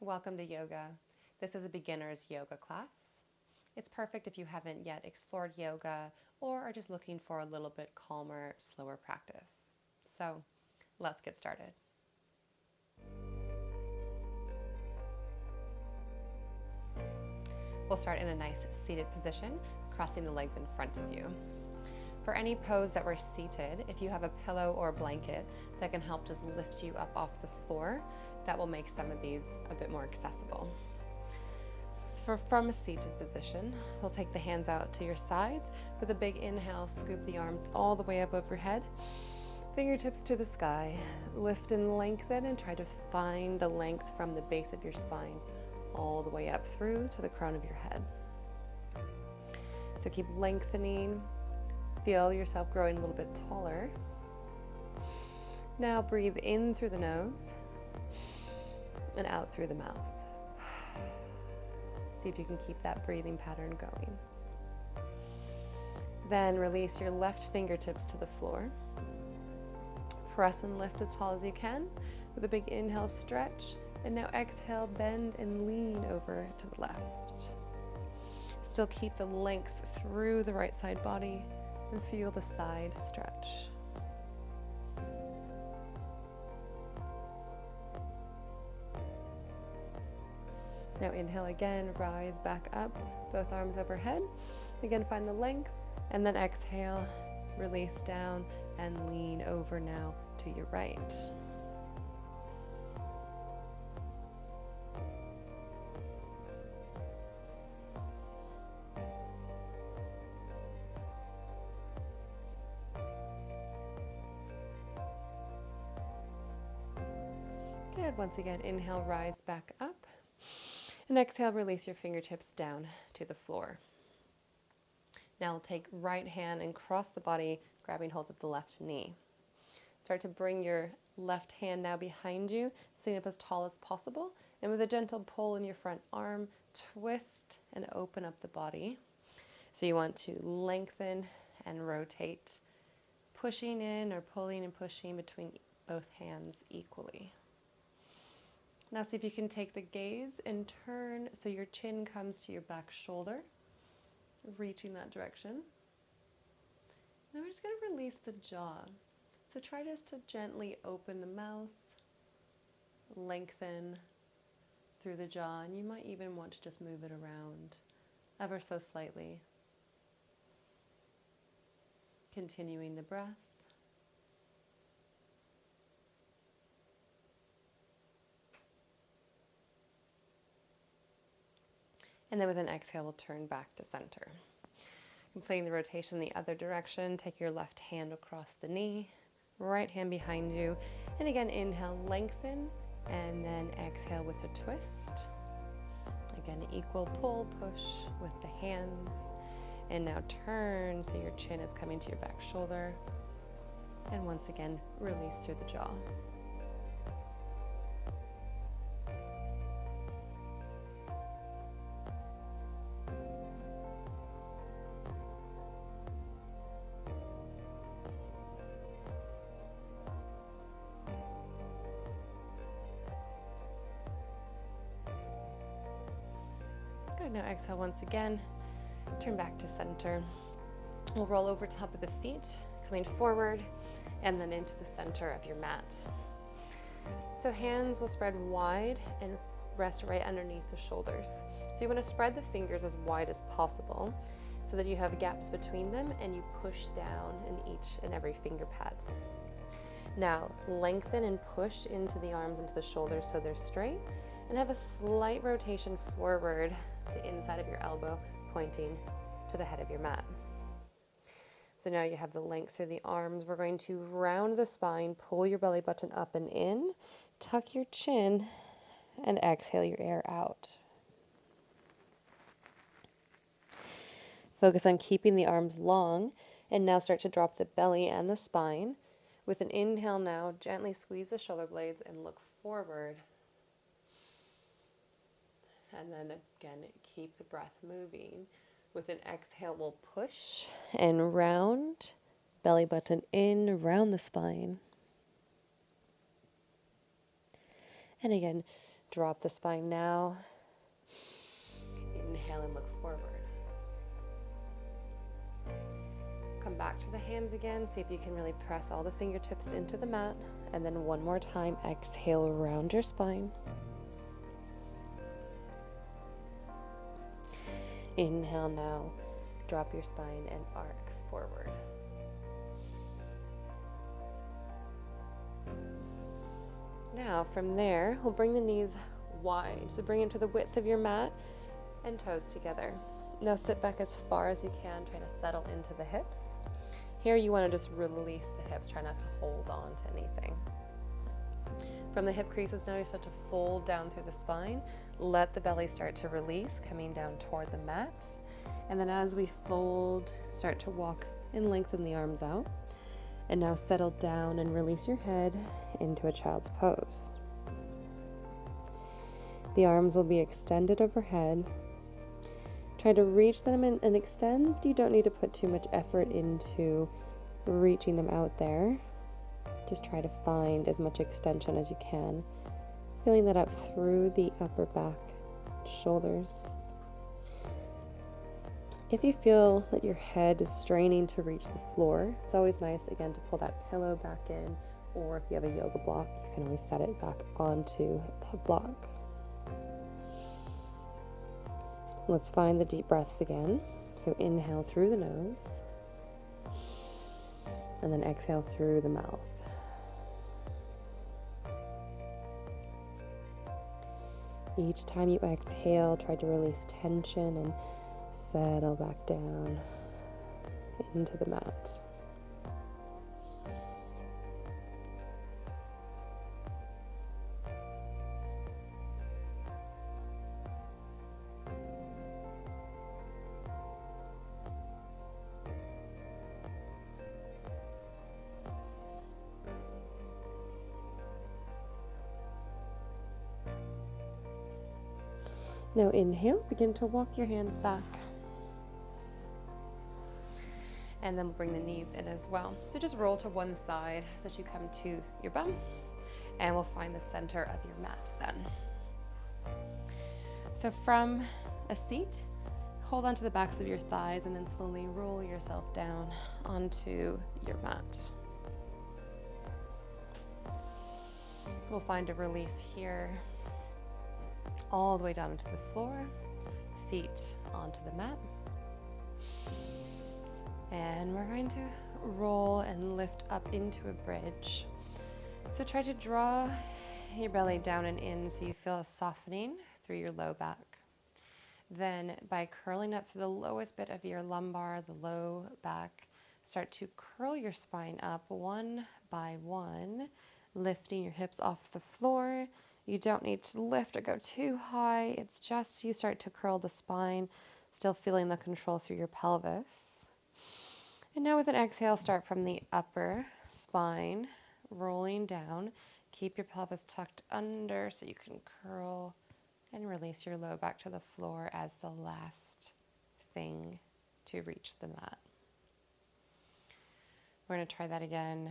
Welcome to yoga. This is a beginner's yoga class. It's perfect if you haven't yet explored yoga or are just looking for a little bit calmer, slower practice. So let's get started. We'll start in a nice seated position, crossing the legs in front of you. For any pose that we're seated, if you have a pillow or a blanket that can help just lift you up off the floor, that will make some of these a bit more accessible. So from a seated position, we'll take the hands out to your sides. With a big inhale, scoop the arms all the way up overhead. Fingertips to the sky. Lift and lengthen and try to find the length from the base of your spine all the way up through to the crown of your head. So keep lengthening. Feel yourself growing a little bit taller. Now breathe in through the nose and out through the mouth. See if you can keep that breathing pattern going. Then release your left fingertips to the floor. Press and lift as tall as you can with a big inhale, stretch, and now exhale, bend and lean over to the left. Still keep the length through the right side body and feel the side stretch. Now inhale again, rise back up, both arms overhead. Again, find the length, and then exhale, release down and lean over now to your right. Good. Once again, inhale, rise back up. And exhale, release your fingertips down to the floor. Now we'll take right hand and cross the body, grabbing hold of the left knee. Start to bring your left hand now behind you, sitting up as tall as possible. And with a gentle pull in your front arm, twist and open up the body. So you want to lengthen and rotate, pushing in or pulling and pushing between both hands equally. Now see if you can take the gaze and turn so your chin comes to your back shoulder, reaching that direction. Now we're just going to release the jaw. So try just to gently open the mouth, lengthen through the jaw, and you might even want to just move it around ever so slightly. Continuing the breath. And then with an exhale, we'll turn back to center. Completing the rotation the other direction, take your left hand across the knee, right hand behind you, and again, inhale, lengthen, and then exhale with a twist. Again, equal pull, push with the hands, and now turn so your chin is coming to your back shoulder, and once again, release through the jaw. Good, now exhale once again, turn back to center. We'll roll over top of the feet, coming forward, and then into the center of your mat. So hands will spread wide and rest right underneath the shoulders. So you want to spread the fingers as wide as possible so that you have gaps between them and you push down in each and every finger pad. Now lengthen and push into the arms, into the shoulders so they're straight, and have a slight rotation forward, the inside of your elbow pointing to the head of your mat. So now you have the length through the arms. We're going to round the spine, pull your belly button up and in, tuck your chin, and exhale your air out. Focus on keeping the arms long, and now start to drop the belly and the spine. With an inhale now, gently squeeze the shoulder blades and look forward. And then again, keep the breath moving. With an exhale, we'll push and round, belly button in, round the spine. And again, Drop the spine now. Inhale and look forward. Come back to the hands again. See if you can really press all the fingertips into the mat. And then one more time, exhale around your spine. Inhale now. Drop your spine and arc forward. Now from there, we'll bring the knees wide. So bring them to the width of your mat and toes together. Now sit back as far as you can, trying to settle into the hips. Here you want to just release the hips, try not to hold on to anything. From the hip creases now you start to fold down through the spine. Let the belly start to release, coming down toward the mat. And then as we fold, start to walk and lengthen the arms out. And now settle down and release your head into a child's pose. The arms will be extended overhead. Try to reach them and extend. You don't need to put too much effort into reaching them out there. Just try to find as much extension as you can. Filling that up through the upper back, shoulders. If you feel that your head is straining to reach the floor, it's always nice, again, to pull that pillow back in, or if you have a yoga block, you can always set it back onto the block. Let's find the deep breaths again. So inhale through the nose, and then exhale through the mouth. Each time you exhale, try to release tension and settle back down into the mat. Now inhale, begin to walk your hands back. And then we'll bring the knees in as well. So just roll to one side so that you come to your bum, and we'll find the center of your mat then. So from a seat, hold onto the backs of your thighs and then slowly roll yourself down onto your mat. We'll find a release here, all the way down into the floor, feet onto the mat. And we're going to roll and lift up into a bridge. So try to draw your belly down and in so you feel a softening through your low back. Then by curling up through the lowest bit of your lumbar, the low back, start to curl your spine up one by one, lifting your hips off the floor. You don't need to lift or go too high. It's just you start to curl the spine, still feeling the control through your pelvis. And now with an exhale, start from the upper spine, rolling down. Keep your pelvis tucked under so you can curl and release your low back to the floor as the last thing to reach the mat. We're going to try that again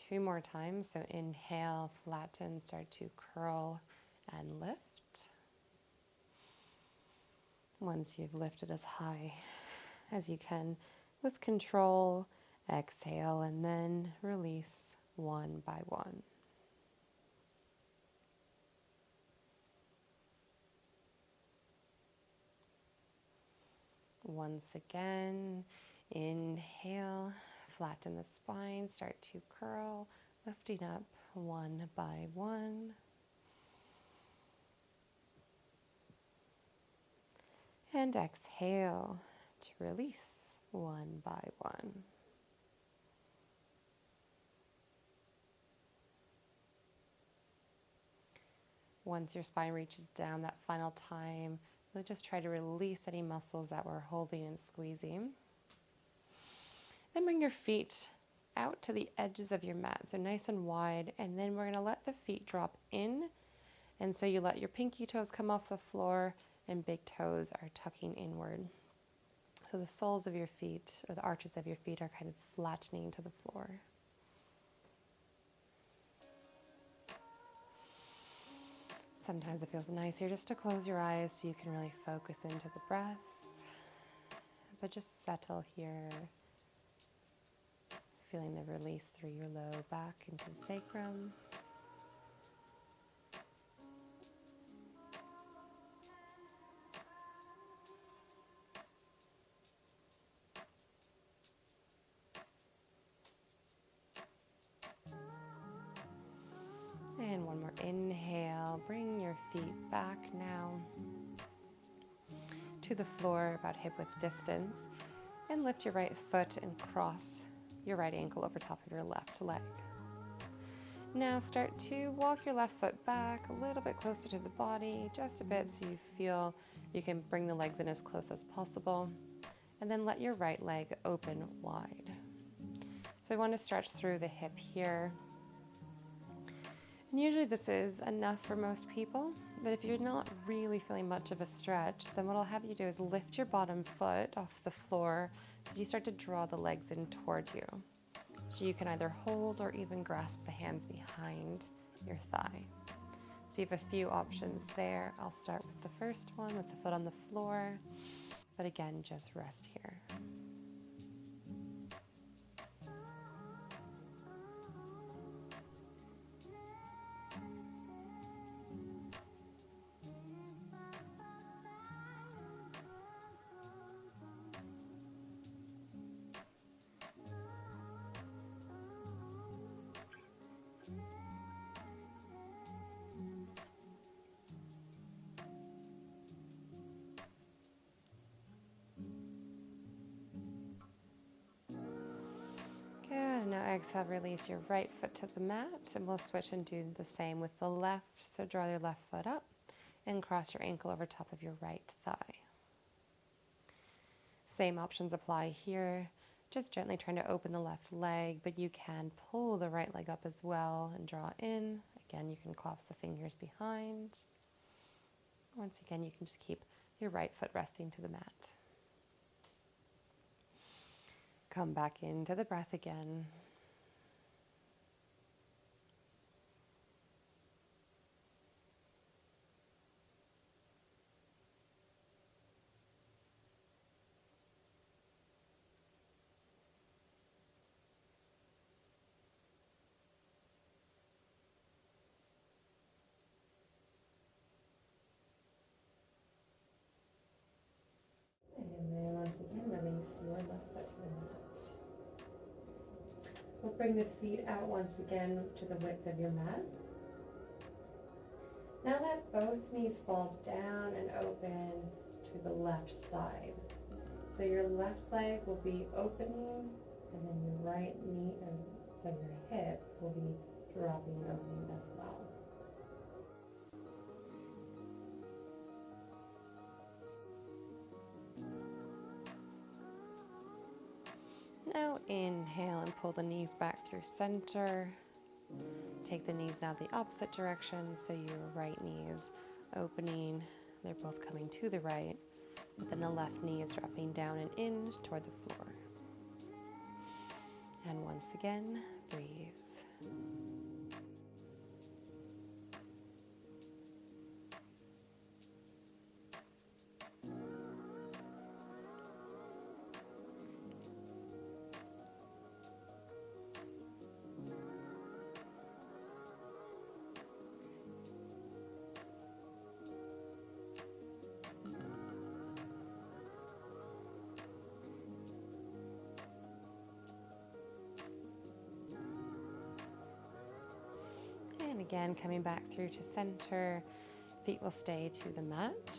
2 more times. So inhale, flatten, start to curl and lift. Once you've lifted as high as you can with control, exhale and then release one by one. Once again, inhale, flatten the spine, start to curl, lifting up one by one. And exhale to release one by one. Once your spine reaches down that final time, really just try to release any muscles that we're holding and squeezing. Then bring your feet out to the edges of your mat, so nice and wide, and then we're going to let the feet drop in, and so you let your pinky toes come off the floor and big toes are tucking inward. So the soles of your feet, or the arches of your feet, are kind of flattening to the floor. Sometimes it feels nicer just to close your eyes so you can really focus into the breath, but just settle here, feeling the release through your low back into the sacrum. And one more inhale, bring your feet back now to the floor about hip width distance, and lift your right foot and cross your right ankle over top of your left leg. Now start to walk your left foot back a little bit closer to the body, just a bit so you feel you can bring the legs in as close as possible, and then let your right leg open wide. So I want to stretch through the hip here. And usually this is enough for most people, but if you're not really feeling much of a stretch, then what I'll have you do is lift your bottom foot off the floor as you start to draw the legs in toward you. So you can either hold or even grasp the hands behind your thigh. So you have a few options there. I'll start with the first one with the foot on the floor, but again, just rest here. Good, now exhale, release your right foot to the mat, and we'll switch and do the same with the left. So draw your left foot up and cross your ankle over top of your right thigh. Same options apply here, just gently trying to open the left leg, but you can pull the right leg up as well and draw in. Again, you can clasp the fingers behind. Once again, you can just keep your right foot resting to the mat. Come back into the breath again. And then once again, release your left foot to the mat. We'll bring the feet out once again to the width of your mat. Now let both knees fall down and open to the left side. So your left leg will be opening, and then your right knee, so your hip will be dropping and opening as well. Now inhale and pull the knees back through center. Take the knees now the opposite direction, so your right knee is opening. They're both coming to the right, but then the left knee is dropping down and in toward the floor. And once again, breathe. And again, coming back through to center, feet will stay to the mat.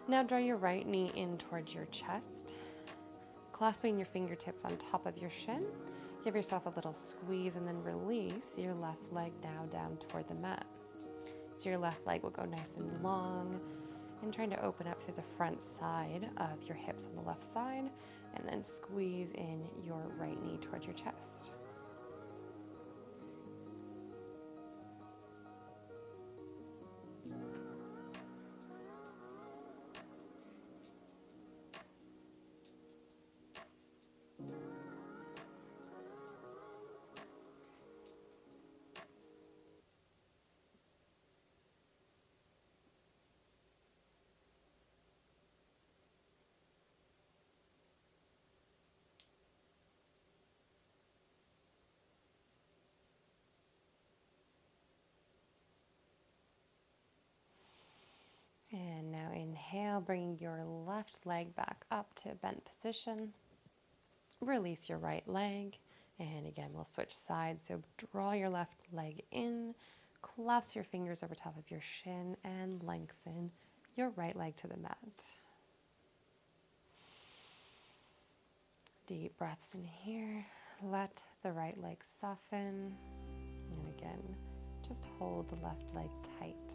Now draw your right knee in towards your chest, clasping your fingertips on top of your shin. Give yourself a little squeeze and then release your left leg now down toward the mat. So your left leg will go nice and long, and trying to open up through the front side of your hips on the left side, and then squeeze in your right knee towards your chest. inhale, bringing your left leg back up to bent position. Release your right leg. And again, we'll switch sides. So draw your left leg in, clasp your fingers over top of your shin, and lengthen your right leg to the mat. Deep breaths in here. Let the right leg soften. And again, just hold the left leg tight.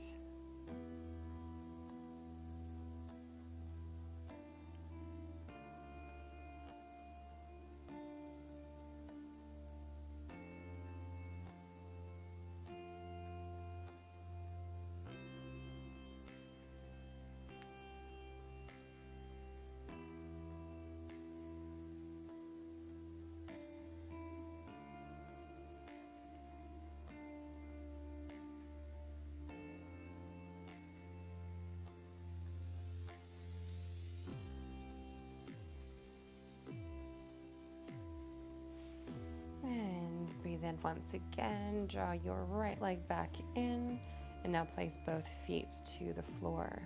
And breathe in once again. Draw your right leg back in. And now place both feet to the floor.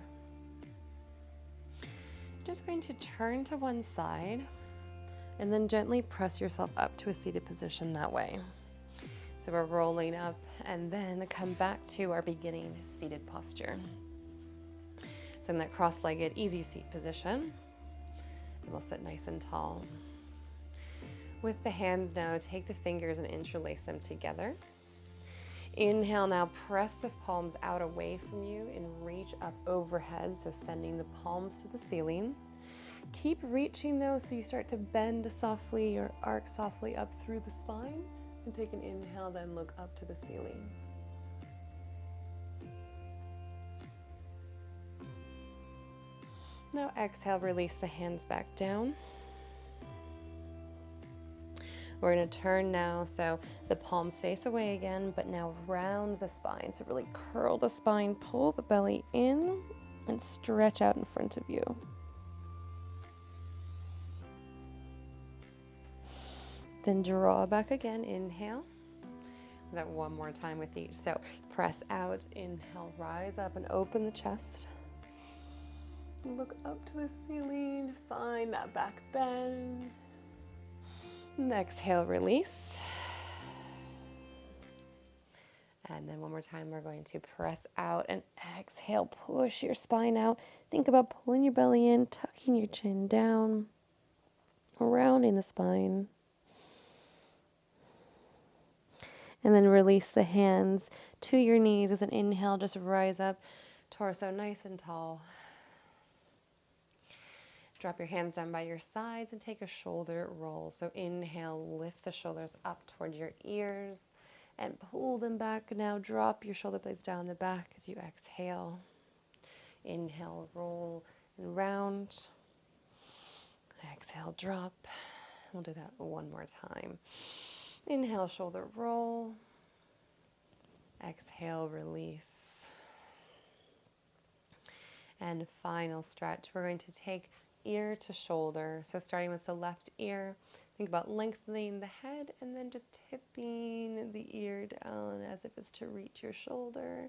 Just going to turn to one side and then gently press yourself up to a seated position that way. So we're rolling up and then come back to our beginning seated posture. So in that cross-legged easy seat position, and we'll sit nice and tall. With the hands now, take the fingers and interlace them together. Inhale now, press the palms out away from you and reach up overhead, so sending the palms to the ceiling. Keep reaching though, so you start to bend softly or arc softly up through the spine. And take an inhale, then look up to the ceiling. Now exhale, release the hands back down. We're going to turn now, so the palms face away again, but now round the spine. So really curl the spine, pull the belly in, and stretch out in front of you. Then draw back again, inhale. That one more time with each. So press out, inhale, rise up and open the chest. Look up to the ceiling, find that back bend. And exhale, release. And then one more time, we're going to press out and exhale, push your spine out. Think about pulling your belly in, tucking your chin down, rounding the spine. And then release the hands to your knees with an inhale, just rise up, torso nice and tall. Drop your hands down by your sides and take a shoulder roll. So inhale, lift the shoulders up toward your ears and pull them back. Now drop your shoulder blades down the back as you exhale. Inhale, roll and round. Exhale, drop. We'll do that one more time. Inhale, shoulder roll. Exhale, release. And final stretch. We're going to take ear to shoulder. So starting with the left ear, think about lengthening the head and then just tipping the ear down as if it's to reach your shoulder,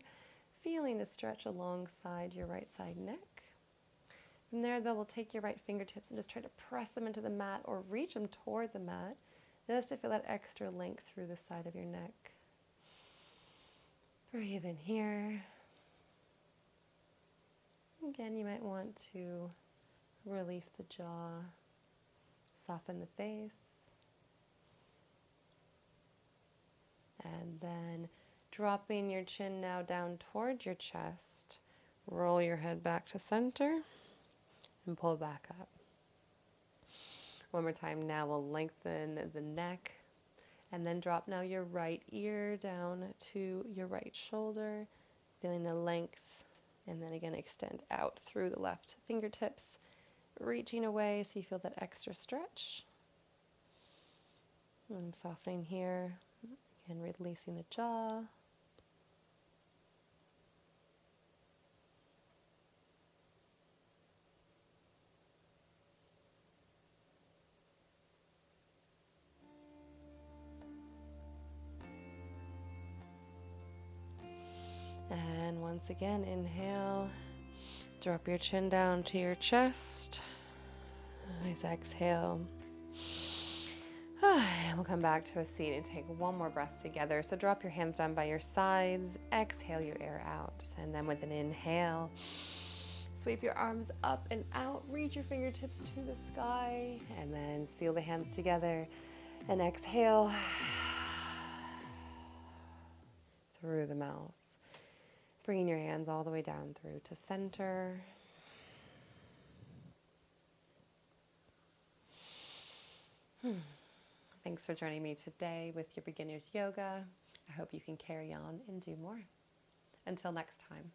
feeling a stretch alongside your right side neck. From there, though, we'll take your right fingertips and just try to press them into the mat or reach them toward the mat, just to feel that extra length through the side of your neck. Breathe in here. Again, you might want to release the jaw, soften the face, and then dropping your chin now down toward your chest, roll your head back to center and pull back up. One more time now, we'll lengthen the neck and then drop now your right ear down to your right shoulder, feeling the length, and then again extend out through the left fingertips, reaching away so you feel that extra stretch. And softening here, again releasing the jaw. And once again, inhale, Drop your chin down to your chest. Nice exhale. We'll come back to a seat and take one more breath together. So drop your hands down by your sides. Exhale your air out. And then with an inhale, sweep your arms up and out. Reach your fingertips to the sky. And then seal the hands together. And exhale through the mouth. Bringing your hands all the way down through to center. Thanks for joining me today with your beginner's yoga. I hope you can carry on and do more. Until next time.